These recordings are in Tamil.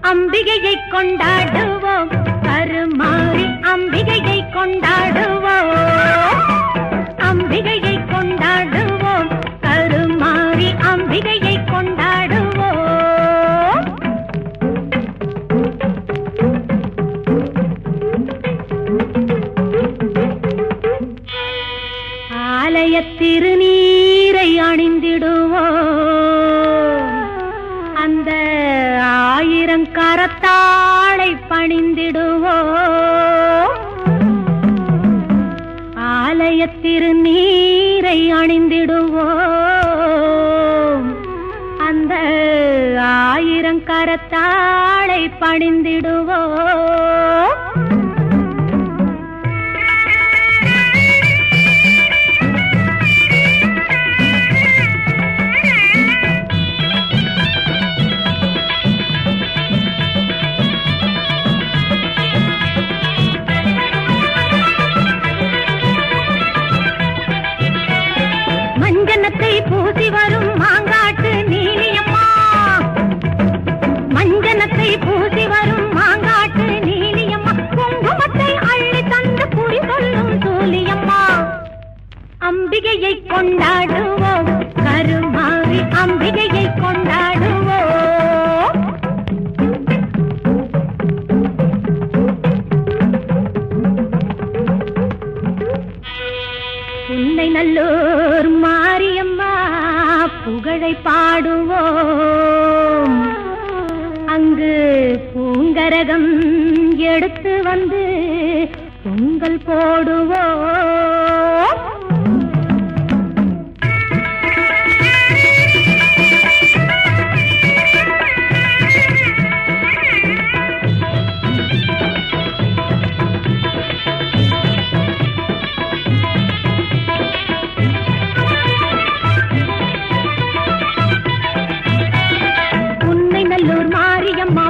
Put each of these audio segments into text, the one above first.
அம்பிகையை கொண்டாடுவோம் கருமாறி அம்பிகையை கொண்டாடுவோம் அம்பிகையை கொண்டாடுவோம் கருமாறி அம்பிகையை கொண்டாடுவோம் ஆலய திருநீரை அணிந்திடுவோம் அந்த ஆயிரங்கரத்தாளை பணிந்திடுவோம் ஆலய திருநீரை அணிந்திடுவோம் அந்த ஆயிரங்கரத்தாளை பணிந்திடுவோம் மஞ்சனத்தை பூசி வரும் மாங்காட்டு நீலியம்மா மஞ்சனத்தை பூசி வரும் மாங்காட்டு நீலியம்மா குங்குமத்தை அள்ளி தந்து குறி சொல்லும் சூலியம்மா அம்பிகையை கொண்டாடுவோம் கருமாறி அம்பிகையை கொண்டாடுவோம் உன்னை நல்லூர் மாரியம்மா புகழை பாடுவோம் அங்கு பூங்கரகம் எடுத்து வந்து பொங்கல் போடுவோம்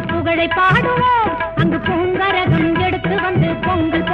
புகழை பாடுவோம் அங்கு பூங்கரகம் எடுத்து வந்து பொங்கல்